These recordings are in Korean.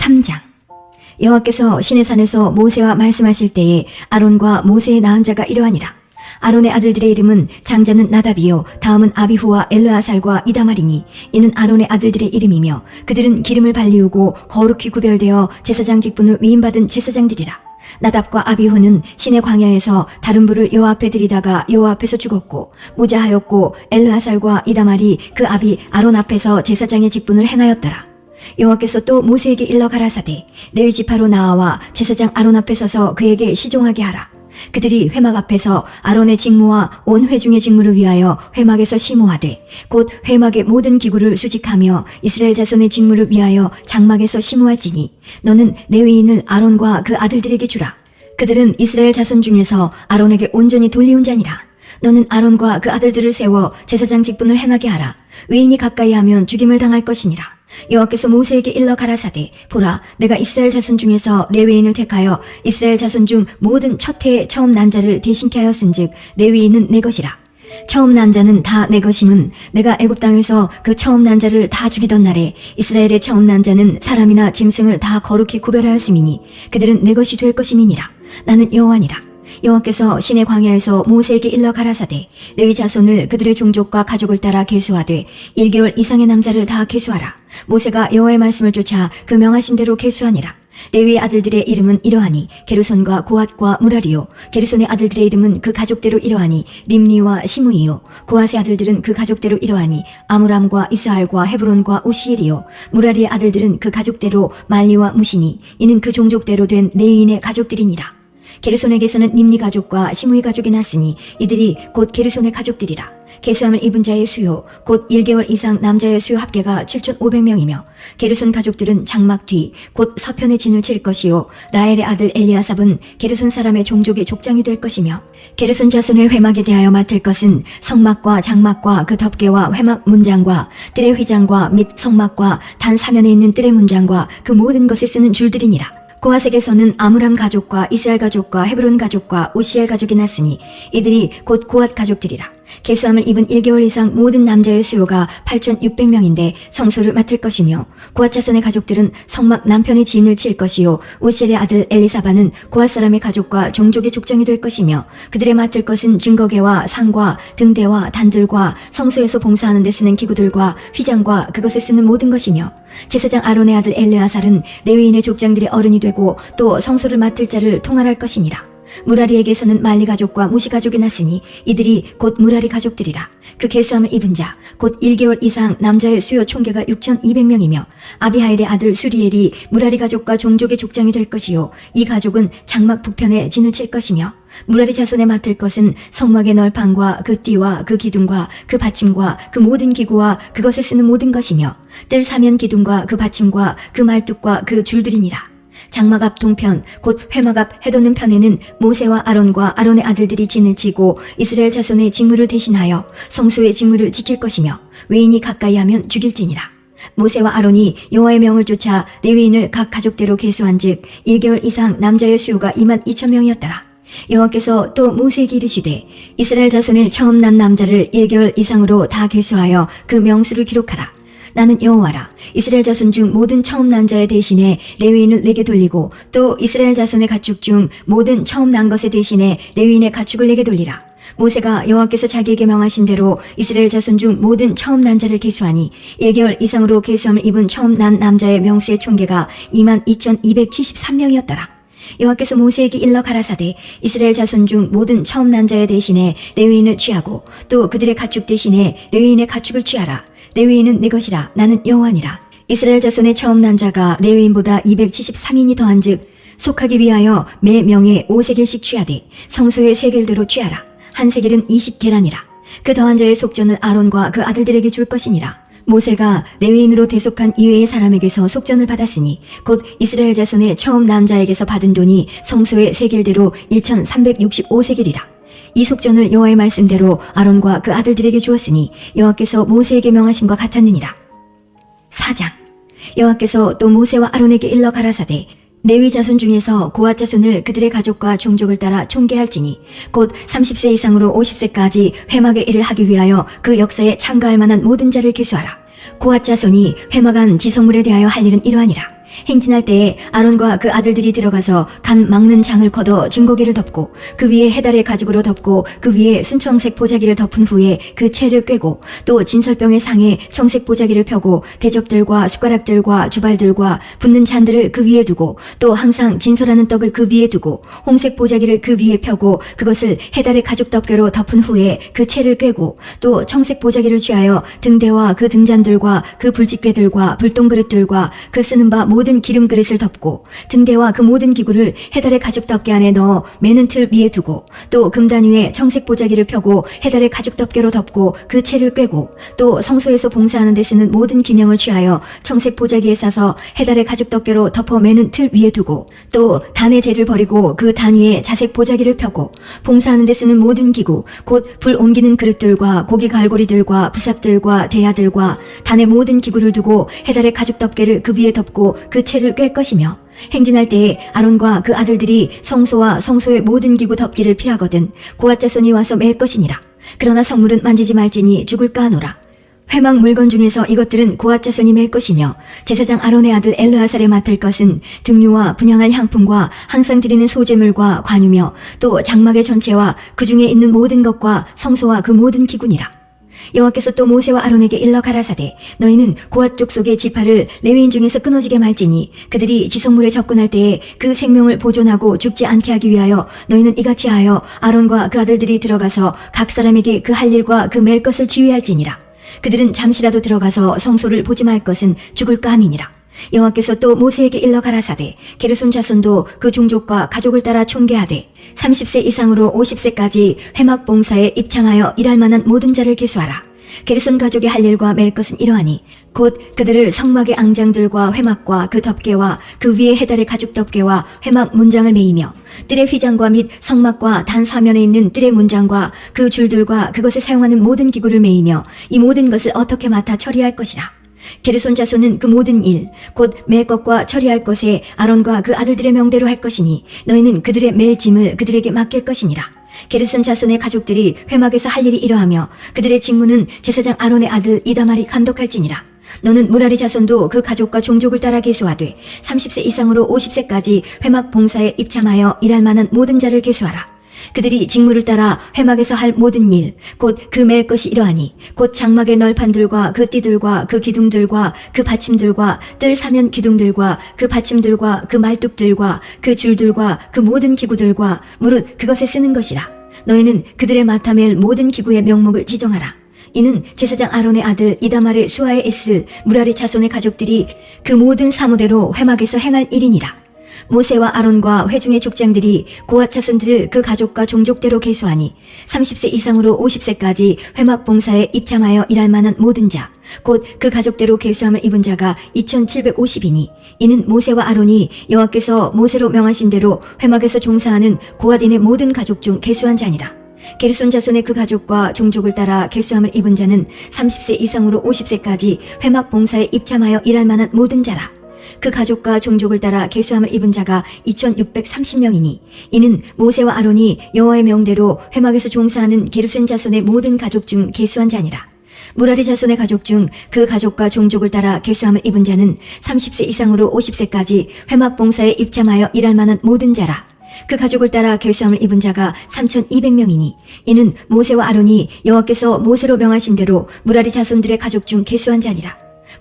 3장. 여호와께서 시내산에서 모세와 말씀하실 때에 아론과 모세의 낳은 자가 이러하니라. 아론의 아들들의 이름은 장자는 나답이요 다음은 아비후와 엘르아살과 이다말이니 이는 아론의 아들들의 이름이며 그들은 기름을 발리우고 거룩히 구별되어 제사장 직분을 위임받은 제사장들이라. 나답과 아비후는 시내 광야에서 다른 불을 여호와 앞에 들이다가 여호와 앞에서 죽었고 무자하였고 엘르아살과 이다말이 그 아비 아론 앞에서 제사장의 직분을 행하였더라. 여호와께서 또 모세에게 일러 가라사대 레위 지파로 나아와 제사장 아론 앞에 서서 그에게 시종하게 하라. 그들이 회막 앞에서 아론의 직무와 온 회중의 직무를 위하여 회막에서 시무하되 곧 회막의 모든 기구를 수직하며 이스라엘 자손의 직무를 위하여 장막에서 시무할지니 너는 레위인을 아론과 그 아들들에게 주라. 그들은 이스라엘 자손 중에서 아론에게 온전히 돌리운 자니라. 너는 아론과 그 아들들을 세워 제사장 직분을 행하게 하라. 외인이 가까이 하면 죽임을 당할 것이니라. 여호와께서 모세에게 일러 가라사대 보라 내가 이스라엘 자손 중에서 레위인을 택하여 이스라엘 자손 중 모든 첫 해의 처음 난 자를 대신케 하였은즉 레위인은 내 것이라. 처음 난 자는 다 내 것임은 내가 애굽 땅에서 그 처음 난 자를 다 죽이던 날에 이스라엘의 처음 난 자는 사람이나 짐승을 다 거룩히 구별하였음이니 그들은 내 것이 될 것임이니라. 나는 여호와니라. 여호와께서 시내 광야에서 모세에게 일러 가라사대 레위 자손을 그들의 종족과 가족을 따라 계수하되 1개월 이상의 남자를 다 계수하라. 모세가 여호와의 말씀을 쫓아 그 명하신 대로 계수하니라. 레위의 아들들의 이름은 이러하니 게르손과 고핫과 무라리요. 게르손의 아들들의 이름은 그 가족대로 이러하니 림니와 시므이요. 고핫의 아들들은 그 가족대로 이러하니 아므람과 이스할과 헤브론과 우시엘이요. 무라리의 아들들은 그 가족대로 말리와 무시니 이는 그 종족대로 된 레위인의 가족들이니라. 게르손에게서는 림니 가족과 시므이 가족이 났으니 이들이 곧 게르손의 가족들이라. 계수함을 입은 자의 수요 곧 1개월 이상 남자의 수요 합계가 7,500명이며 게르손 가족들은 장막 뒤 곧 서편에 진을 칠 것이요 라헬의 아들 엘리아삽은 게르손 사람의 종족의 족장이 될 것이며 게르손 자손의 회막에 대하여 맡을 것은 성막과 장막과 그 덮개와 회막 문장과 뜰의 휘장과 및 성막과 단 사면에 있는 뜰의 문장과 그 모든 것에 쓰는 줄들이니라. 고핫에게서는 아므람 가족과 이스할 가족과 헤브론 가족과 우시엘 가족이 났으니 이들이 곧 고핫 가족들이라. 계수함을 입은 1개월 이상 모든 남자의 수요가 8,600명인데 성소를 맡을 것이며 고핫 자손의 가족들은 성막 남편의 진을 칠 것이요 우시엘의 아들 엘리사바는 고핫 사람의 가족과 종족의 족장이 될 것이며 그들의 맡을 것은 증거계와 상과 등대와 단들과 성소에서 봉사하는 데 쓰는 기구들과 휘장과 그것에 쓰는 모든 것이며 제사장 아론의 아들 엘르아살은 레위인의 족장들의 어른이 되고 또 성소를 맡을 자를 통할할 것이니라. 무라리에게서는 말리 가족과 무시 가족이 났으니 이들이 곧 무라리 가족들이라. 그 계수함을 입은 자 곧 1개월 이상 남자의 수요 총계가 6,200명이며 아비하일의 아들 수리엘이 무라리 가족과 종족의 족장이 될 것이요 이 가족은 장막 북편에 진을 칠 것이며 무라리 자손에 맡을 것은 성막의 널판과 그 띠와 그 기둥과 그 받침과 그 모든 기구와 그것에 쓰는 모든 것이며 뜰 사면 기둥과 그 받침과 그 말뚝과 그 줄들이니라. 장막 앞 동편 곧 회막 앞 해돋는 편에는 모세와 아론과 아론의 아들들이 진을 치고 이스라엘 자손의 직무를 대신하여 성소의 직무를 지킬 것이며 외인이 가까이 하면 죽일지니라. 모세와 아론이 여호와의 명을 쫓아 레위인을 각 가족대로 계수한즉 1개월 이상 남자의 수요가 22,000명이었더라. 여호와께서 또 모세에게 이르시되 이스라엘 자손의 처음 난 남자를 1개월 이상으로 다 계수하여 그 명수를 기록하라. 나는 여호와라. 이스라엘 자손 중 모든 처음 난 자의 대신에 레위인을 내게 돌리고 또 이스라엘 자손의 가축 중 모든 처음 난 것의 대신에 레위인의 가축을 내게 돌리라. 모세가 여호와께서 자기에게 명하신 대로 이스라엘 자손 중 모든 처음 난 자를 계수하니 1개월 이상으로 계수함을 입은 처음 난 남자의 명수의 총계가 22,273명이었더라. 여호와께서 모세에게 일러 가라사대 이스라엘 자손 중 모든 처음 난 자의 대신에 레위인을 취하고 또 그들의 가축 대신에 레위인의 가축을 취하라. 레위인은 내 것이라. 나는 여호와니라. 이스라엘 자손의 처음 난 자가 레위인보다 273인이 더한즉 속하기 위하여 매 명에 5세겔씩 취하되 성소의 세겔대로 취하라. 한 세겔은 20계란이라. 그 더한 자의 속전을 아론과 그 아들들에게 줄 것이니라. 모세가 레위인으로 대속한 이외의 사람에게서 속전을 받았으니 곧 이스라엘 자손의 처음 난 자에게서 받은 돈이 성소의 세겔대로 1,365세겔이라. 이 속전을 여호와의 말씀대로 아론과 그 아들들에게 주었으니 여호와께서 모세에게 명하심과 같았느니라. 4장. 여호와께서 또 모세와 아론에게 일러 가라사대 레위 자손 중에서 고핫 자손을 그들의 가족과 종족을 따라 총계할지니 곧 30세 이상으로 50세까지 회막의 일을 하기 위하여 그 역사에 참가할 만한 모든 자를 계수하라. 고핫 자손이 회막 안 지성물에 대하여 할 일은 이러하니라. 행진할 때에 아론과 그 아들들이 들어가서 간 막는 장을 걷어 증거기를 덮고 그 위에 해달의 가죽으로 덮고 그 위에 순청색 보자기를 덮은 후에 그 채를 꿰고 또 진설병의 상에 청색 보자기를 펴고 대접들과 숟가락들과 주발들과 붓는 잔들을 그 위에 두고 또 항상 진설하는 떡을 그 위에 두고 홍색 보자기를 그 위에 펴고 그것을 해달의 가죽 덮개로 덮은 후에 그 채를 꿰고 또 청색 보자기를 취하여 등대와 그 등잔들과 그 불집게들과 불똥그릇들과 그 쓰는 바 모든 기름 그릇을 덮고 등대와 그 모든 기구를 해달의 가죽 덮개 안에 넣어 매는 틀 위에 두고 또 금단 위에 청색 보자기를 펴고 해달의 가죽 덮개로 덮고 그 채를 꿰고 또 성소에서 봉사하는 데 쓰는 모든 기명을 취하여 청색 보자기에 싸서 해달의 가죽 덮개로 덮어 매는 틀 위에 두고 또 단의 재를 버리고 그 단 위에 자색 보자기를 펴고 봉사하는 데 쓰는 모든 기구 곧 불 옮기는 그릇들과 고기 갈고리들과 부삽들과 대야들과 단의 모든 기구를 두고 해달의 가죽 덮개를 그 위에 덮고 그 채를 꿰 것이며 행진할 때에 아론과 그 아들들이 성소와 성소의 모든 기구 덮기를 피하거든 고앗 자손이 와서 맬 것이니라. 그러나 성물은 만지지 말지니 죽을까 하노라. 회막 물건 중에서 이것들은 고앗 자손이 맬 것이며 제사장 아론의 아들 엘르아살에 맡을 것은 등유와 분향할 향품과 항상 드리는 소제물과 관유며 또 장막의 전체와 그 중에 있는 모든 것과 성소와 그 모든 기구니라. 여호와께서 또 모세와 아론에게 일러 가라사대 너희는 고앗 족속의 지파를 레위인 중에서 끊어지게 말지니 그들이 지성물에 접근할 때에 그 생명을 보존하고 죽지 않게 하기 위하여 너희는 이같이 하여 아론과 그 아들들이 들어가서 각 사람에게 그 할 일과 그 맬 것을 지휘할지니라. 그들은 잠시라도 들어가서 성소를 보지 말 것은 죽을까 함이니라. 여호와께서 또 모세에게 일러 가라사대 게르손 자손도 그 종족과 가족을 따라 총계하되 30세 이상으로 50세까지 회막 봉사에 입창하여 일할 만한 모든 자를 계수하라. 게르손 가족의 할 일과 맬 것은 이러하니 곧 그들을 성막의 앙장들과 회막과 그 덮개와 그 위에 해달의 가죽 덮개와 회막 문장을 매이며 뜰의 휘장과 및 성막과 단 사면에 있는 뜰의 문장과 그 줄들과 그것에 사용하는 모든 기구를 매이며 이 모든 것을 어떻게 맡아 처리할 것이라. 게르손 자손은 그 모든 일 곧 맬 것과 처리할 것에 아론과 그 아들들의 명대로 할 것이니 너희는 그들의 맬 짐을 그들에게 맡길 것이니라. 게르손 자손의 가족들이 회막에서 할 일이 이러하며 그들의 직무는 제사장 아론의 아들 이다말이 감독할지니라. 너는 무라리 자손도 그 가족과 종족을 따라 계수하되 30세 이상으로 50세까지 회막 봉사에 입참하여 일할 만한 모든 자를 계수하라. 그들이 직무를 따라 회막에서 할 모든 일 곧 그 맬 것이 이러하니 곧 장막의 널판들과 그 띠들과 그 기둥들과 그 받침들과 뜰 사면 기둥들과 그 받침들과 그 말뚝들과 그 줄들과 그 모든 기구들과 무릇 그것에 쓰는 것이라. 너희는 그들의 맡아 맬 모든 기구의 명목을 지정하라. 이는 제사장 아론의 아들 이다말의 수하에 있을 무라리 자손의 가족들이 그 모든 사무대로 회막에서 행할 일이니라. 모세와 아론과 회중의 족장들이 고앗 자손들을 그 가족과 종족대로 계수하니 30세 이상으로 50세까지 회막 봉사에 입참하여 일할 만한 모든 자 곧 그 가족대로 계수함을 입은 자가 2750이니 이는 모세와 아론이 여호와께서 모세로 명하신 대로 회막에서 종사하는 고앗인의 모든 가족 중 계수한 자니라. 게르손 자손의 그 가족과 종족을 따라 계수함을 입은 자는 30세 이상으로 50세까지 회막 봉사에 입참하여 일할 만한 모든 자라. 그 가족과 종족을 따라 계수함을 입은 자가 2630명이니 이는 모세와 아론이 여호와의 명대로 회막에서 종사하는 게르손 자손의 모든 가족 중 계수한 자니라. 무라리 자손의 가족 중 그 가족과 종족을 따라 계수함을 입은 자는 30세 이상으로 50세까지 회막 봉사에 입참하여 일할 만한 모든 자라. 그 가족을 따라 계수함을 입은 자가 3200명이니 이는 모세와 아론이 여호와께서 모세로 명하신 대로 무라리 자손들의 가족 중 계수한 자니라.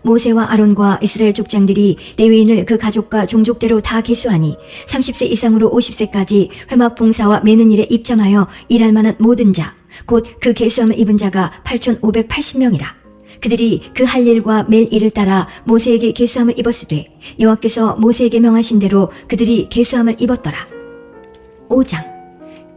모세와 아론과 이스라엘 족장들이 레위인을 그 가족과 종족대로 다 계수하니 30세 이상으로 50세까지 회막 봉사와 매는 일에 입참하여 일할 만한 모든 자 곧 그 계수함을 입은 자가 8580명이라. 그들이 그 할 일과 맬 일을 따라 모세에게 계수함을 입었으되 여호와께서 모세에게 명하신 대로 그들이 계수함을 입었더라. 5장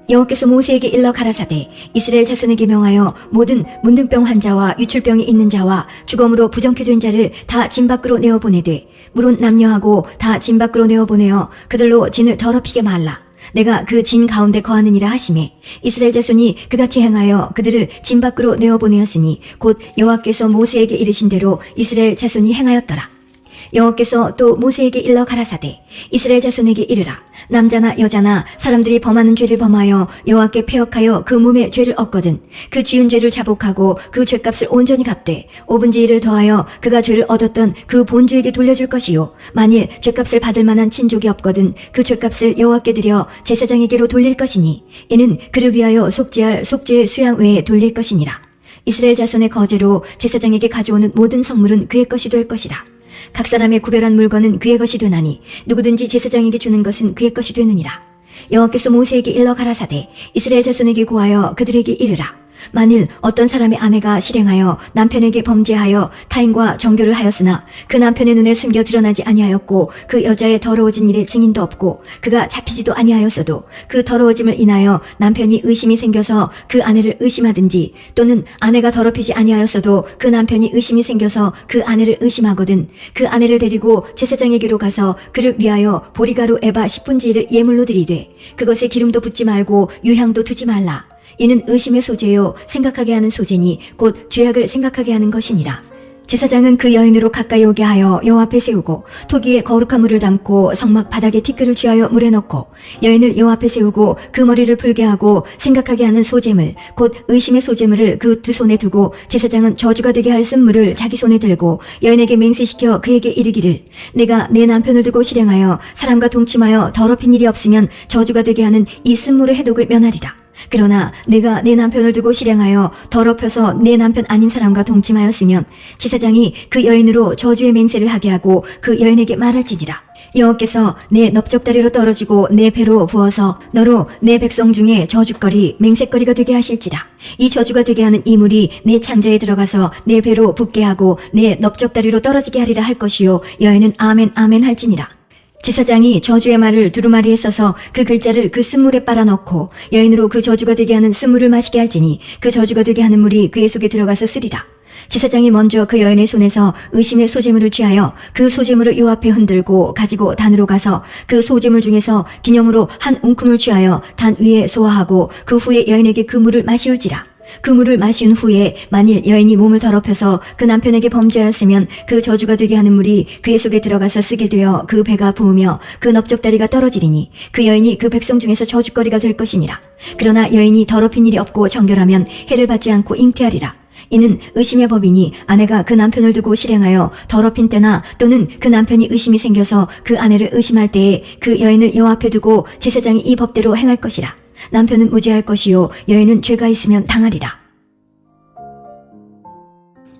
여호와께서 모세에게 일러 가라사대 이스라엘 자손에게 명하여 모든 문둥병 환자와 유출병이 있는 자와 주검으로 부정케 된 자를 다 진 밖으로 내어보내되 물론 남녀하고 다 진 밖으로 내어보내어 그들로 진을 더럽히게 말라. 내가 그 진 가운데 거하느니라 하시매 이스라엘 자손이 그같이 행하여 그들을 진 밖으로 내어보내었으니 곧 여호와께서 모세에게 이르신 대로 이스라엘 자손이 행하였더라. 여호와께서 또 모세에게 일러 가라사대 이스라엘 자손에게 이르라. 남자나 여자나 사람들이 범하는 죄를 범하여 여호와께 패역하여 그 몸에 죄를 얻거든 그 지은 죄를 자복하고 그 죄값을 온전히 갚되 5분의 1을 더하여 그가 죄를 얻었던 그 본주에게 돌려줄 것이요 만일 죄값을 받을 만한 친족이 없거든 그 죄값을 여호와께 드려 제사장에게로 돌릴 것이니 이는 그를 위하여 속죄할 속죄의 수양 외에 돌릴 것이니라. 이스라엘 자손의 거제로 제사장에게 가져오는 모든 성물은 그의 것이 될 것이라. 각 사람의 구별한 물건은 그의 것이 되나니 누구든지 제사장에게 주는 것은 그의 것이 되느니라. 여호와께서 모세에게 일러 가라사대 이스라엘 자손에게 고하여 그들에게 이르라. 만일 어떤 사람의 아내가 실행하여 남편에게 범죄하여 타인과 정교를 하였으나 그 남편의 눈에 숨겨 드러나지 아니하였고 그 여자의 더러워진 일에 증인도 없고 그가 잡히지도 아니하였어도 그 더러워짐을 인하여 남편이 의심이 생겨서 그 아내를 의심하든지 또는 아내가 더럽히지 아니하였어도 그 남편이 의심이 생겨서 그 아내를 의심하거든 그 아내를 데리고 제사장에게로 가서 그를 위하여 보리가루 에바 10분의 1을 예물로 드리되 그것에 기름도 붓지 말고 유향도 두지 말라. 이는 의심의 소재요 생각하게 하는 소재니 곧 죄악을 생각하게 하는 것이니라. 제사장은 그 여인으로 가까이 오게 하여 여호와 앞에 세우고 토기에 거룩한 물을 담고 성막 바닥에 티끌을 쥐하여 물에 넣고 여인을 여호와 앞에 세우고 그 머리를 풀게 하고 생각하게 하는 소재물 곧 의심의 소재물을 그 두 손에 두고 제사장은 저주가 되게 할 쓴물을 자기 손에 들고 여인에게 맹세시켜 그에게 이르기를 내가 내 남편을 두고 실행하여 사람과 동침하여 더럽힌 일이 없으면 저주가 되게 하는 이 쓴물의 해독을 면하리라. 그러나 내가 내 남편을 두고 실행하여 더럽혀서 내 남편 아닌 사람과 동침하였으면 제사장이 그 여인으로 저주의 맹세를 하게 하고 그 여인에게 말할지니라. 여호와께서 내 넓적다리로 떨어지고 내 배로 부어서 너로 내 백성 중에 저주거리 맹세거리가 되게 하실지라. 이 저주가 되게 하는 이 물이 내 창자에 들어가서 내 배로 붓게 하고 내 넓적다리로 떨어지게 하리라 할 것이요 여인은 아멘 아멘 할지니라. 제사장이 저주의 말을 두루마리에 써서 그 글자를 그 쓴물에 빨아넣고 여인으로 그 저주가 되게 하는 쓴물을 마시게 할지니 그 저주가 되게 하는 물이 그의 속에 들어가서 쓰리라. 제사장이 먼저 그 여인의 손에서 의심의 소재물을 취하여 그 소재물을 요 앞에 흔들고 가지고 단으로 가서 그 소재물 중에서 기념으로 한 웅큼을 취하여 단 위에 소화하고 그 후에 여인에게 그 물을 마시울지라. 그 물을 마신 후에 만일 여인이 몸을 더럽혀서 그 남편에게 범죄하였으면 그 저주가 되게 하는 물이 그의 속에 들어가서 쓰게 되어 그 배가 부으며 그 넓적다리가 떨어지리니 그 여인이 그 백성 중에서 저주거리가 될 것이니라. 그러나 여인이 더럽힌 일이 없고 정결하면 해를 받지 않고 잉태하리라. 이는 의심의 법이니 아내가 그 남편을 두고 실행하여 더럽힌 때나 또는 그 남편이 의심이 생겨서 그 아내를 의심할 때에 그 여인을 여호와 앞에 두고 제사장이 이 법대로 행할 것이라. 남편은 무죄할 것이요 여인은 죄가 있으면 당하리라.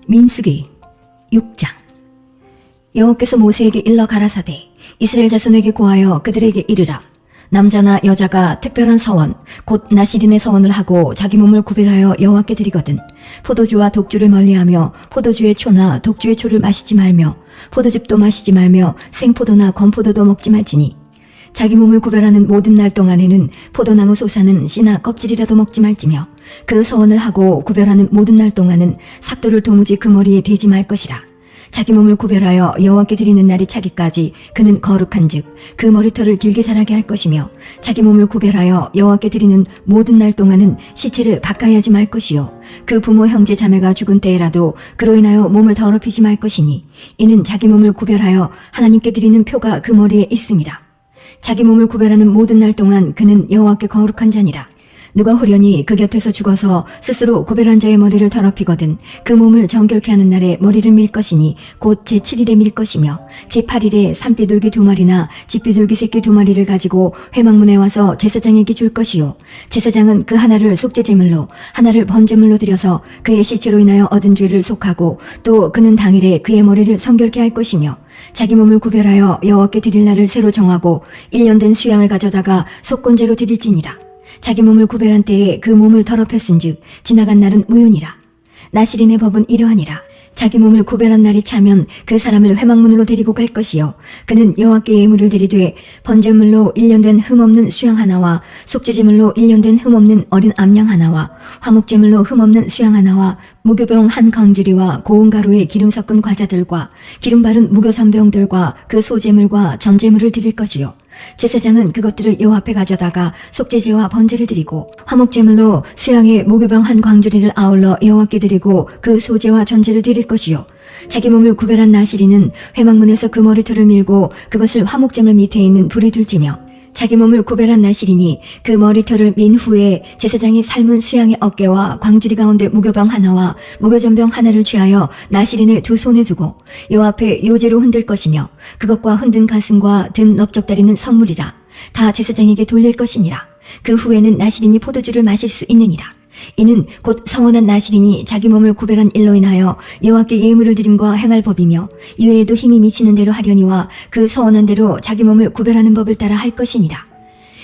민수기 6장. 여호와께서 모세에게 일러 가라사대 이스라엘 자손에게 고하여 그들에게 이르라. 남자나 여자가 특별한 서원 곧 나시린의 서원을 하고 자기 몸을 구별하여 여호와께 드리거든 포도주와 독주를 멀리하며 포도주의 초나 독주의 초를 마시지 말며 포도즙도 마시지 말며 생포도나 건포도도 먹지 말지니 자기 몸을 구별하는 모든 날 동안에는 포도나무 솟아는 씨나 껍질이라도 먹지 말지며 그 서원을 하고 구별하는 모든 날 동안은 삭도를 도무지 그 머리에 대지 말 것이라. 자기 몸을 구별하여 여호와께 드리는 날이 차기까지 그는 거룩한즉 그 머리털을 길게 자라게 할 것이며 자기 몸을 구별하여 여호와께 드리는 모든 날 동안은 시체를 가까이 하지 말 것이요 그 부모 형제 자매가 죽은 때에라도 그로 인하여 몸을 더럽히지 말 것이니 이는 자기 몸을 구별하여 하나님께 드리는 표가 그 머리에 있음이라. 자기 몸을 구별하는 모든 날 동안 그는 여호와께 거룩한 자니라. 누가 호련히 그 곁에서 죽어서 스스로 구별한 자의 머리를 더럽히거든 그 몸을 정결케 하는 날에 머리를 밀 것이니 곧 제7일에 밀 것이며 제8일에 산비둘기 2마리나 집비둘기 새끼 2마리를 가지고 회막문에 와서 제사장에게 줄 것이요 제사장은 그 하나를 속죄제물로 하나를 번제물로 드려서 그의 시체로 인하여 얻은 죄를 속하고 또 그는 당일에 그의 머리를 성결케 할 것이며 자기 몸을 구별하여 여호와께 드릴 날을 새로 정하고 1년 된 수양을 가져다가 속건제로 드릴지니라. 자기 몸을 구별한 때에 그 몸을 더럽혔은즉 지나간 날은 무효니라. 나시린의 법은 이러하니라. 자기 몸을 구별한 날이 차면 그 사람을 회막문으로 데리고 갈 것이요 그는 여호와께 예물을 드리되 번제물로 1년 된 흠없는 수양 하나와 속죄제물로 1년 된 흠없는 어린 암양 하나와 화목제물로 흠없는 수양 하나와 무교병 한 강주리와 고운 가루에 기름 섞은 과자들과 기름 바른 무교선병들과 그 소제물과 전제물을 드릴 것이요 제사장은 그것들을 여호와 앞에 가져다가 속죄제와 번제를 드리고 화목제물로 수양의 무교병 한 광주리를 아울러 여호와께 드리고 그 소제와 전제를 드릴 것이요 자기 몸을 구별한 나시린은 회막문에서 그 머리털을 밀고 그것을 화목제물 밑에 있는 불에 둘지며 자기 몸을 구별한 나시린이 그 머리털을 민 후에 제사장이 삶은 수양의 어깨와 광주리 가운데 무교병 하나와 무교전병 하나를 취하여 나시린의 두 손에 두고 여호와 앞에 요제로 흔들 것이며 그것과 흔든 가슴과 든 넓적다리는 선물이라 다 제사장에게 돌릴 것이니라. 그 후에는 나시린이 포도주를 마실 수 있느니라. 이는 곧 성원한 나시린이 자기 몸을 구별한 일로 인하여 여호와께 예물을 드림과 행할 법이며 이외에도 힘이 미치는 대로 하려니와 그 서원한 대로 자기 몸을 구별하는 법을 따라 할 것이니라.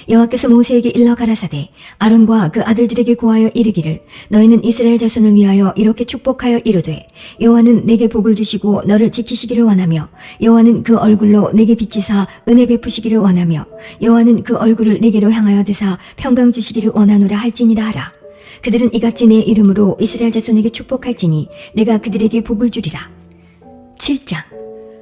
여호와께서 모세에게 일러 가라사대 아론과 그 아들들에게 고하여 이르기를 너희는 이스라엘 자손을 위하여 이렇게 축복하여 이르되 여호와는 내게 복을 주시고 너를 지키시기를 원하며 여호와는 그 얼굴로 내게 비치사 은혜 베푸시기를 원하며 여호와는 그 얼굴을 내게로 향하여 드사 평강 주시기를 원하노라 할지니라 하라. 그들은 이같이 내 이름으로 이스라엘 자손에게 축복할지니 내가 그들에게 복을 주리라. 7장.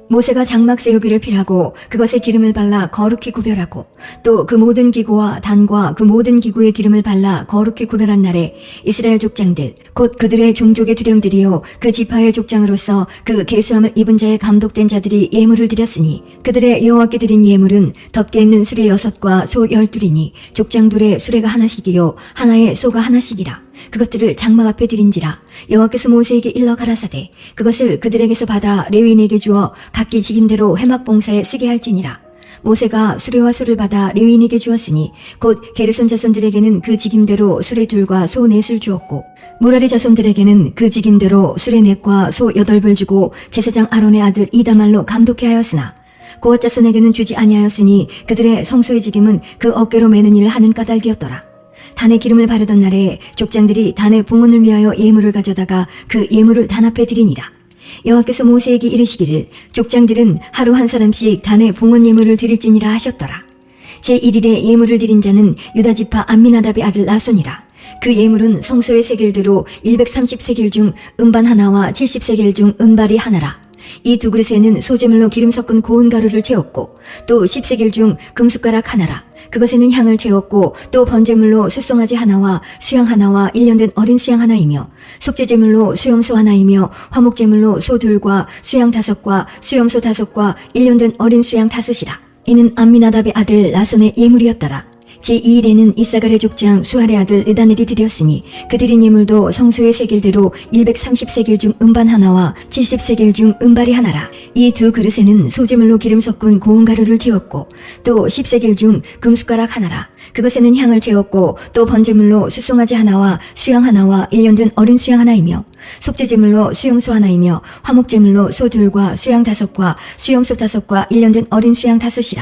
모세가 장막 세우기를 필하고 그것에 기름을 발라 거룩히 구별하고 또 그 모든 기구와 단과 그 모든 기구에 기름을 발라 거룩히 구별한 날에 이스라엘 족장들 곧 그들의 종족의 두령들이요 그 지파의 족장으로서 그 계수함을 입은 자의 감독된 자들이 예물을 드렸으니 그들의 여호와께 드린 예물은 덮개 있는 수레 6과 소 12이니 족장둘에 수레가 하나씩이요 하나에 소가 하나씩이라. 그것들을 장막 앞에 드린지라. 여호와께서 모세에게 일러 가라사대 그것을 그들에게서 받아 레위인에게 주어 각기 직임대로 회막 봉사에 쓰게 할지니라. 모세가 수레와 소를 받아 레위인에게 주었으니 곧 게르손 자손들에게는 그 직임대로 수레 둘과 소 넷을 주었고 무라리 자손들에게는 그 직임대로 수레 넷과 소 8을 주고 제사장 아론의 아들 이다말로 감독해 하였으나 고앗 자손에게는 주지 아니하였으니 그들의 성소의 직임은 그 어깨로 매는 일을 하는 까닭이었더라. 단에 기름을 바르던 날에 족장들이 단의 봉헌을 위하여 예물을 가져다가 그 예물을 단 앞에 드리니라. 여호와께서 모세에게 이르시기를 족장들은 하루 한 사람씩 단의 봉헌 예물을 드릴지니라 하셨더라. 제1일에 예물을 드린 자는 유다지파 암미나답의 아들 나손이라. 그 예물은 성소의 세겔대로 130세겔 중 음반 하나와 70세겔 중 은발이 하나라. 이 두 그릇에는 소재물로 기름 섞은 고운 가루를 채웠고 또 10세겔 중 금숟가락 하나라. 그것에는 향을 채웠고 또 번제물로 숫송아지 하나와 수양 하나와 1년 된 어린 수양 하나이며 속죄제물로 수염소 하나이며 화목제물로 소 둘과 수양 5과 수염소 5과 1년 된 어린 수양 5이라. 이는 암미나답의 아들 나손의 예물이었더라. 제2일에는 이사갈의 족장 수알의 아들 느다넬이 드렸으니 그 드린 예물도 성소의 세겔대로 130세겔 중 음반 하나와 70세겔 중 은발이 하나라. 이 두 그릇에는 소재물로 기름 섞은 고운 가루를 채웠고 또 10세겔 중 금숟가락 하나라. 그것에는 향을 채웠고 또 번제물로 숫송아지 하나와 수양 하나와 1년 된 어린 수양 하나이며 속죄제물로 수염소 하나이며 화목제물로 소 둘과 수양 5과 수염소 5과 1년 된 어린 수양 5이라.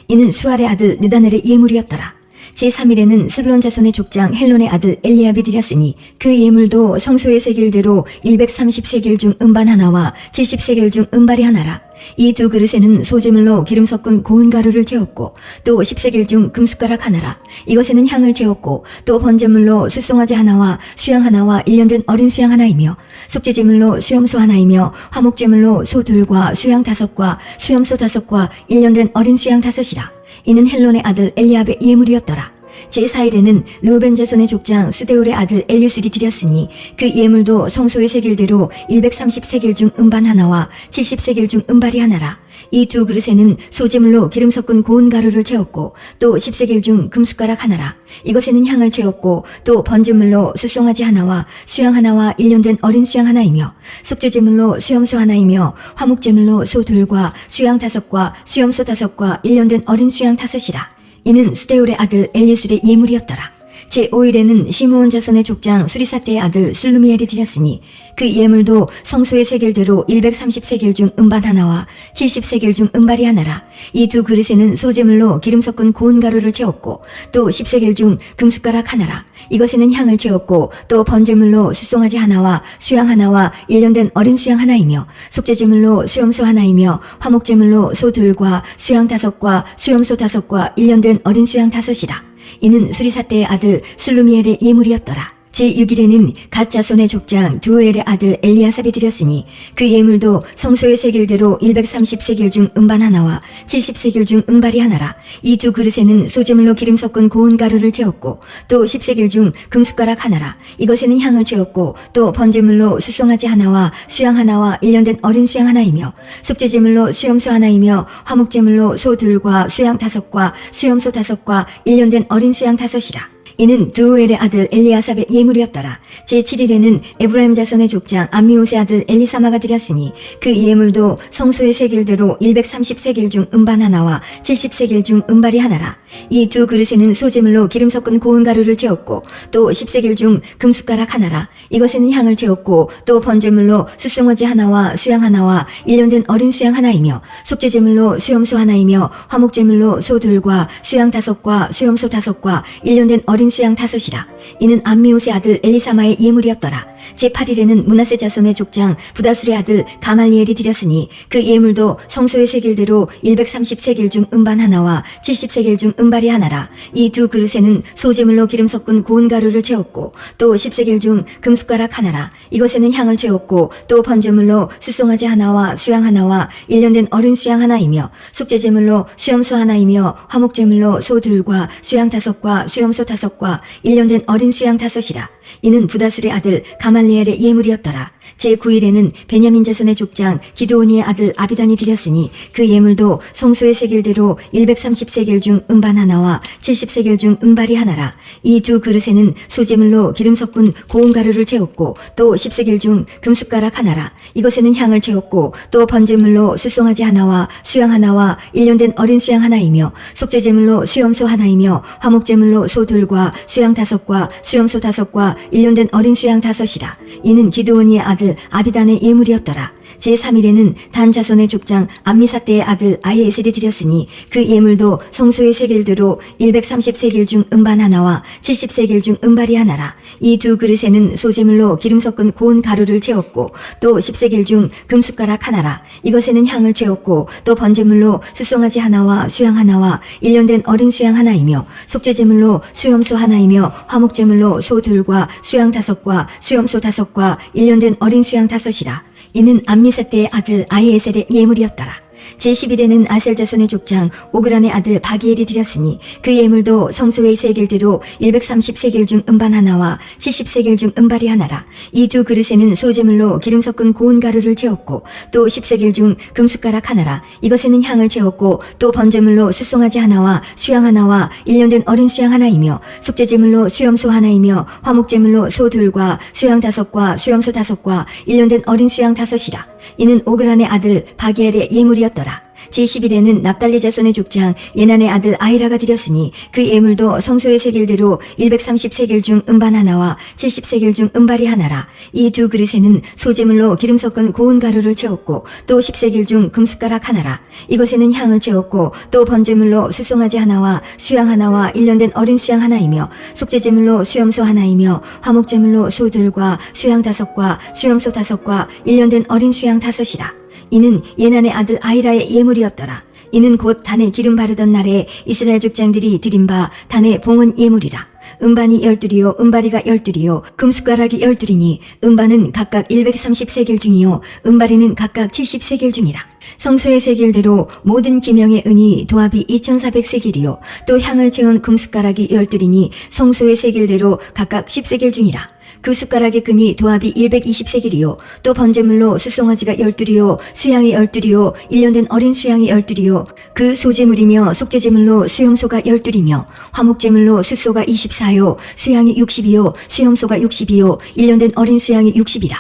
이는 수알의 아들 느다넬의 예물이었더라. 제3일에는 스불론 자손의 족장 헬론의 아들 엘리압이 드렸으니 그 예물도 성소의 세겔대로 130세겔 중 음반 하나와 70세겔 중 은발이 하나라. 이 두 그릇에는 소재물로 기름 섞은 고운 가루를 채웠고 또 10세겔 중 금숟가락 하나라. 이것에는 향을 채웠고 또 번제물로 숫송아지 하나와 수양 하나와 1년 된 어린 수양 하나이며 속죄제물로 수염소 하나이며 화목제물로 소 둘과 수양 5과 수염소 5과 1년 된 어린 수양 5이라. 이는 헬론의 아들 엘리압의 예물이었더라. 제4일에는 르우벤 자손의 족장 스데울의 아들 엘리술이 드렸으니 그 예물도 성소의 세겔대로 130세겔 중 음반 하나와 70세겔 중 은발이 하나라. 이 두 그릇에는 소재물로 기름 섞은 고운 가루를 채웠고 또 10세겔 중 금숟가락 하나라. 이것에는 향을 채웠고 또 번제물로 숫송아지 하나와 수양 하나와 1년 된 어린 수양 하나이며 속죄제물로 수염소 하나이며 화목제물로 소 둘과 수양 5과 수염소 5과 1년 된 어린 수양 5이라. 이는 스데울의 아들 엘리술의 예물이었더라. 제5일에는 시므온 자손의 족장 수리사떼의 아들 술루미엘이 드렸으니 그 예물도 성소의 세겔대로 130세겔 중 음반 하나와 70세겔 중 은발이 하나라. 이 두 그릇에는 소재물로 기름 섞은 고운 가루를 채웠고 또 10세겔 중 금숟가락 하나라. 이것에는 향을 채웠고 또 번제물로 숫송아지 하나와 수양 하나와 1년 된 어린 수양 하나이며 속죄제물로 수염소 하나이며 화목제물로 소 둘과 수양 5과 수염소 5과 1년 된 어린 수양 5이라. 이는 수리사떼의 아들 술루미엘의 예물이었더라. 제6일에는 갓 자손의 족장 두엘의 아들 엘리아삽이 드렸으니 그 예물도 성소의 세겔대로 130세겔 중 음반 하나와 70세겔 중 음발이 하나라. 이 두 그릇에는 소재물로 기름 섞은 고운 가루를 채웠고 또 10세겔 중 금숟가락 하나라. 이것에는 향을 채웠고 또 번제물로 수송아지 하나와 수양 하나와 1년 된 어린 수양 하나이며 속죄제물로 수염소 하나이며 화목제물로 소 둘과 수양 5과 수염소 5과 1년 된 어린 수양 5이라. 이는 두우엘의 아들 엘리아삽의 예물이었더라. 제7일에는 에브라임 자손의 족장 암미옷의 아들 엘리사마가 드렸으니 그 예물도 성소의 세겔대로 130세겔 중 음반 하나와 70세겔 중 음발이 하나라. 이 두 그릇에는 소재물로 기름 섞은 고운 가루를 채웠고 또 10세겔 중 금숟가락 하나라. 이것에는 향을 채웠고 또 번제물로 숫송아지 하나와 수양 하나와 1년 된 어린 수양 하나이며 속죄제물로 수염소 하나이며 화목제물로 소 둘과 수양 5과 수염소 5과 1년 된 어린 수양 5이라. 이는 암미옷의 아들 엘리사마의 예물이었더라. 제8일에는 므낫세 자손의 족장 부다술의 아들 가말리엘이 드렸으니 그 예물도 성소의 세겔대로 130세겔 중 음반 하나와 70세겔 중 음발이 하나라. 이 두 그릇에는 소재물로 기름 섞은 고운 가루를 채웠고 또 10세겔 중 금숟가락 하나라. 이것에는 향을 채웠고 또 번제물로 숫송아지 하나와 수양 하나와 1년 된 어린 수양 하나이며 속죄제물로 수염소 하나이며 화목제물로 소 둘과 수양 5과 수염소 5과 1년 된 어린 수양 5이라. 이는 부다술의 아들 가말리엘의 예물이었더라. 제9일에는 베냐민 자손의 족장 기드오니의 아들 아비단이 드렸으니 그 예물도 성소의 세겔대로 130세겔 중 음반 하나와 70세겔 중 음발이 하나라. 이 두 그릇에는 소재물로 기름 섞은 고운 가루를 채웠고 또 10세겔 중 금숟가락 하나라. 이것에는 향을 채웠고 또 번제물로 숫송아지 하나와 수양 하나와 1년 된 어린 수양 하나이며 속죄제물로 수염소 하나이며 화목제물로 소 둘과 수양 5과 수염소 5과 1년 된 어린 수양 5이라. 이는 기드오니의 아들 아비단의 예물이었더라. 제3일에는 단 자손의 족장 암미사떼의 아들 아히에셀이 드렸으니 그 예물도 성소의 세겔대로 130세겔 중 음반 하나와 70세겔 중 음발이 하나라. 이 두 그릇에는 소재물로 기름 섞은 고운 가루를 채웠고 또 10세겔 중 금숟가락 하나라. 이것에는 향을 채웠고 또 번제물로 숫송아지 하나와 수양 하나와 1년 된 어린 수양 하나이며 속죄제물로 수염소 하나이며 화목제물로 소 둘과 수양 5과 수염소 5과 1년 된 어린 수양 5이라. 이는 암미사떼의 아들 아히에셀의 예물이었더라. 제11일에는 아셀 자손의 족장 오그란의 아들 바기엘이 드렸으니 그 예물도 성소의 세겔대로 130세겔 중 음반 하나와 70세겔 중 음발이 하나라. 이 두 그릇에는 소재물로 기름 섞은 고운 가루를 채웠고 또 10세겔 중 금숟가락 하나라. 이것에는 향을 채웠고 또 번제물로 숫송아지 하나와 수양 하나와 1년 된 어린 수양 하나이며 속죄제물로 수염소 하나이며 화목제물로 소 둘과 수양 5과 수염소 5과 1년 된 어린 수양 5이라. 이는 오그란의 아들 바기엘의 예물이었더라. 제11일에는 납달리 자손의 족장 예난의 아들 아히라가 드렸으니 그 예물도 성소의 세겔대로 130세겔 중 음반 하나와 70세겔 중 음발이 하나라. 이 두 그릇에는 소재물로 기름 섞은 고운 가루를 채웠고 또 10세겔 중 금숟가락 하나라. 이것에는 향을 채웠고 또 번제물로 숫송아지 하나와 수양 하나와 1년 된 어린 수양 하나이며 속죄제물로 수염소 하나이며 화목제물로 소 둘과 수양 5과 수염소 5과 1년 된 어린 수양 5이라. 이는 예난의 아들 아히라의 예물이었더라. 이는 곧 단에 기름 바르던 날에 이스라엘 족장들이 드린 바 단의 봉헌 예물이라. 음반이 12이요 음바리가 12이요 금숟가락이 12이니 음반은 각각 130세겔 중이요 음바리는 각각 70세겔 중이라. 성소의 세겔대로 모든 기명의 은이 도합이 2400세겔이요 또 향을 채운 금숟가락이 12이니 성소의 세겔대로 각각 10세겔 중이라. 그 숟가락의 금이 도합이 120세겔이요 또 번제물로 숫송아지가 12이요 수양이 12이요 1년 된 어린 수양이 12이요 그 소제물이며 속죄제물로 수염소가 12이며 화목제물로 숫소가 24요 수양이 60이요 수염소가 60이요 1년 된 어린 수양이 60이라.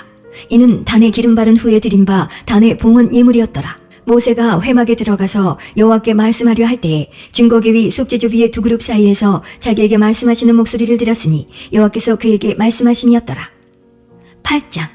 이는 단에 기름 바른 후에 드린 바 단의 봉헌 예물이었더라. 모세가 회막에 들어가서 여호와께 말씀하려 할 때에 증거궤 위 속죄조 위의 두 그룹 사이에서 자기에게 말씀하시는 목소리를 들었으니 여호와께서 그에게 말씀하심이었더라. 8장.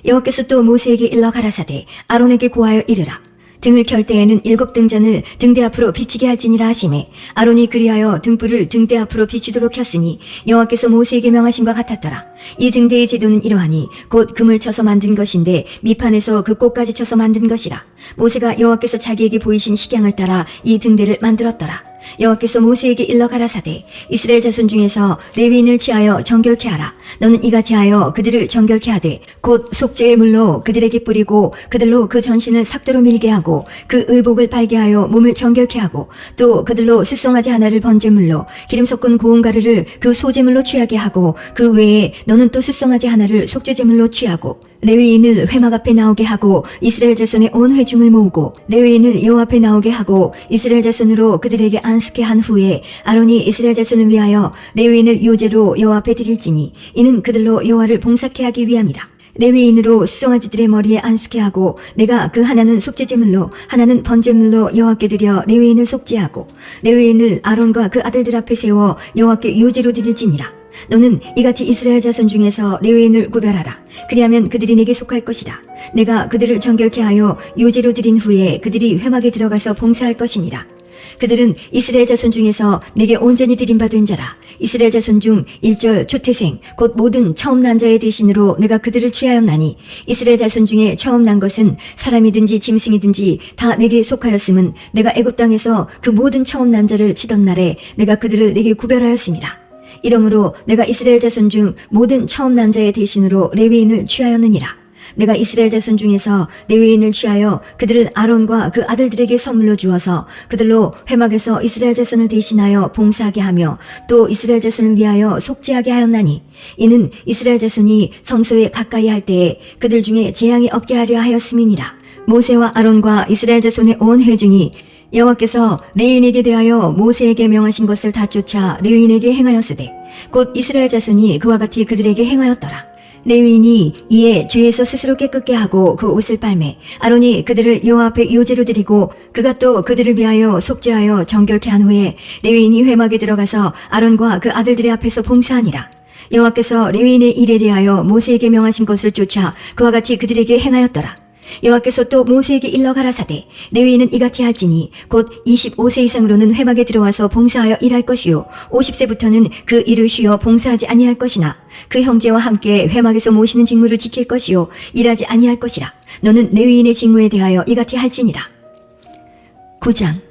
여호와께서 또 모세에게 일러 가라사대 아론에게 고하여 이르라. 등을 켤 때에는 7등잔을 등대 앞으로 비치게 할지니라 하시매 아론이 그리하여 등불을 등대 앞으로 비치도록 켰으니 여호와께서 모세에게 명하심과 같았더라. 이 등대의 제도는 이러하니 곧 금을 쳐서 만든 것인데 밑판에서 그 꽃까지 쳐서 만든 것이라. 모세가 여호와께서 자기에게 보이신 식양을 따라 이 등대를 만들었더라. 여호와께서 모세에게 일러 가라사대 이스라엘 자손 중에서 레위인을 취하여 정결케 하라. 너는 이같이 하여 그들을 정결케 하되 곧 속죄의 물로 그들에게 뿌리고 그들로 그 전신을 삭도로 밀게 하고 그 의복을 빨게 하여 몸을 정결케 하고 또 그들로 숫송아지 하나를 번제물로 기름 섞은 고운 가루를 그 소제물로 취하게 하고 그 외에 너는 또 숫송아지 하나를 속죄제물로 취하고 레위인을 회막 앞에 나오게 하고 이스라엘 자손의 온 회중을 모으고 레위인을 여호와 앞에 나오게 하고 이스라엘 자손으로 그들에게 안수케 한 후에 아론이 이스라엘 자손을 위하여 레위인을 요제로 여호와 앞에 드릴지니 이는 그들로 여호와를 봉사케 하기 위함이라. 레위인으로 수송아지들의 머리에 안수케 하고 내가 그 하나는 속죄제물로 하나는 번제물로 여호와께 드려 레위인을 속죄하고 레위인을 아론과 그 아들들 앞에 세워 여호와께 요제로 드릴지니라. 너는 이같이 이스라엘 자손 중에서 레위인을 구별하라. 그리하면 그들이 내게 속할 것이다. 내가 그들을 정결케 하여 요제로 드린 후에 그들이 회막에 들어가서 봉사할 것이니라. 그들은 이스라엘 자손 중에서 내게 온전히 드림받은 자라. 이스라엘 자손 중 일절 초태생 곧 모든 처음 난 자의 대신으로 내가 그들을 취하였나니 이스라엘 자손 중에 처음 난 것은 사람이든지 짐승이든지 다 내게 속하였음은 내가 애굽 땅에서 그 모든 처음 난 자를 치던 날에 내가 그들을 내게 구별하였습니다. 이러므로 내가 이스라엘 자손 중 모든 처음 난 자의 대신으로 레위인을 취하였느니라. 내가 이스라엘 자손 중에서 레위인을 취하여 그들을 아론과 그 아들들에게 선물로 주어서 그들로 회막에서 이스라엘 자손을 대신하여 봉사하게 하며 또 이스라엘 자손을 위하여 속죄하게 하였나니 이는 이스라엘 자손이 성소에 가까이 할 때에 그들 중에 재앙이 없게 하려 하였음이니라. 모세와 아론과 이스라엘 자손의 온 회중이 여호와께서 레위인에게 대하여 모세에게 명하신 것을 다 쫓아 레위인에게 행하였으되 곧 이스라엘 자손이 그와 같이 그들에게 행하였더라. 레위인이 이에 죄에서 스스로 깨끗게 하고 그 옷을 빨매 아론이 그들을 여호와 앞에 요제로 드리고 그가 또 그들을 위하여 속죄하여 정결케 한 후에 레위인이 회막에 들어가서 아론과 그 아들들의 앞에서 봉사하니라. 여호와께서 레위인의 일에 대하여 모세에게 명하신 것을 쫓아 그와 같이 그들에게 행하였더라. 여호와께서 또 모세에게 일러 가라사대 레위인은 이같이 할지니 곧 25세 이상으로는 회막에 들어와서 봉사하여 일할 것이요 50세부터는 그 일을 쉬어 봉사하지 아니할 것이나 그 형제와 함께 회막에서 모시는 직무를 지킬 것이요 일하지 아니할 것이라. 너는 레위인의 직무에 대하여 이같이 할지니라. 9장.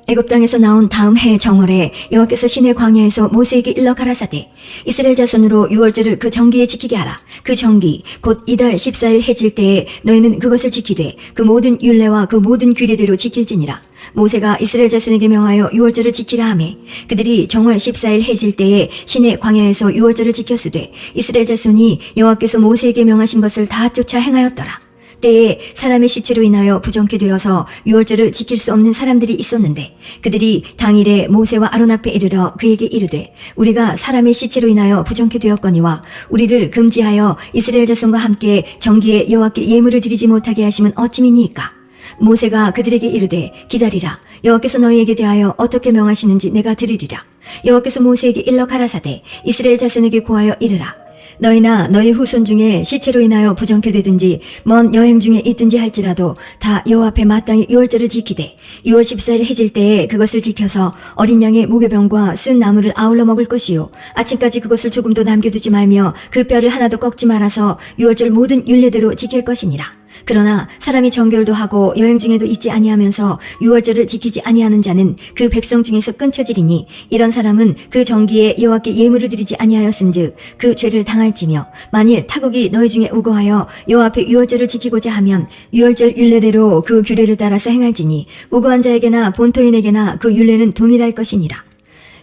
애굽 땅에서 나온 다음 해 정월에 여호와께서 시내 광야에서 모세에게 일러 가라사대 이스라엘 자손으로 유월절을 그 정기에 지키게 하라. 그 정기 곧 이달 14일 해질 때에 너희는 그것을 지키되 그 모든 율례와 그 모든 규례대로 지킬지니라. 모세가 이스라엘 자손에게 명하여 유월절을 지키라 하매 그들이 정월 14일 해질 때에 시내 광야에서 유월절을 지켰으되 이스라엘 자손이 여호와께서 모세에게 명하신 것을 다 쫓아 행하였더라. 때에 사람의 시체로 인하여 부정케 되어서 유월절을 지킬 수 없는 사람들이 있었는데 그들이 당일에 모세와 아론 앞에 이르러 그에게 이르되 우리가 사람의 시체로 인하여 부정케 되었거니와 우리를 금지하여 이스라엘 자손과 함께 정기에 여호와께 예물을 드리지 못하게 하심은 어찌미니이까. 모세가 그들에게 이르되 기다리라. 여호와께서 너희에게 대하여 어떻게 명하시는지 내가 들으리라. 여호와께서 모세에게 일러 가라사대 이스라엘 자손에게 고하여 이르라. 너희나 너희 후손 중에 시체로 인하여 부정케 되든지 먼 여행 중에 있든지 할지라도 다 여호와 앞에 마땅히 유월절을 지키되 2월 14일 해질 때에 그것을 지켜서 어린 양의 무교병과 쓴 나무를 아울러 먹을 것이요 아침까지 그것을 조금도 남겨두지 말며 그 뼈를 하나도 꺾지 말아서 유월절 모든 율례대로 지킬 것이니라. 그러나 사람이 정결도 하고 여행 중에도 있지 아니하면서 유월절을 지키지 아니하는 자는 그 백성 중에서 끊쳐지리니 이런 사람은 그 정기에 여호와께 예물을 드리지 아니하였은즉 그 죄를 당할지며 만일 타국이 너희 중에 우거하여 여호와 앞에 유월절을 지키고자 하면 유월절 율례대로 그 규례를 따라서 행할지니 우거한 자에게나 본토인에게나 그 율례는 동일할 것이니라.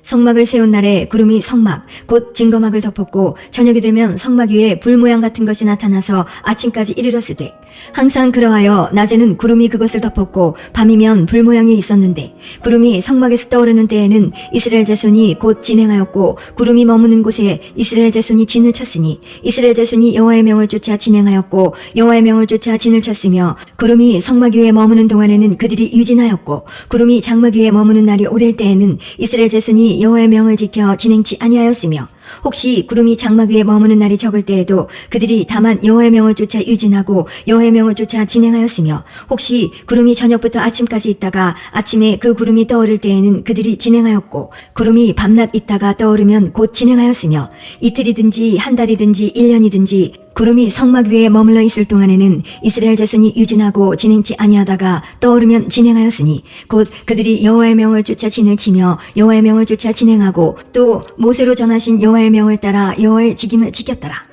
성막을 세운 날에 구름이 성막 곧 증거막을 덮었고 저녁이 되면 성막 위에 불 모양 같은 것이 나타나서 아침까지 이르렀으되 항상 그러하여 낮에는 구름이 그것을 덮었고 밤이면 불 모양이 있었는데 구름이 성막에서 떠오르는 때에는 이스라엘 자손이 곧 진행하였고 구름이 머무는 곳에 이스라엘 자손이 진을 쳤으니 이스라엘 자손이 여호와의 명을 쫓아 진행하였고 여호와의 명을 쫓아 진을 쳤으며 구름이 성막 위에 머무는 동안에는 그들이 유진하였고 구름이 장막 위에 머무는 날이 오랠 때에는 이스라엘 자손이 여호와의 명을 지켜 진행치 아니하였으며 혹시 구름이 장막 위에 머무는 날이 적을 때에도 그들이 다만 여호와의 명을 쫓아 유진하고 여호와의 명을 쫓아 진행하였으며 혹시 구름이 저녁부터 아침까지 있다가 아침에 그 구름이 떠오를 때에는 그들이 진행하였고 구름이 밤낮 있다가 떠오르면 곧 진행하였으며 이틀이든지 한 달이든지 1년이든지 구름이 성막 위에 머물러 있을 동안에는 이스라엘 자손이 유진하고 진행치 아니하다가 떠오르면 진행하였으니 곧 그들이 여호와의 명을 쫓아 진을 치며 여호와의 명을 쫓아 진행하고 또 모세로 전하신 여호와의 명을 따라 여호와의 직임을 지켰더라.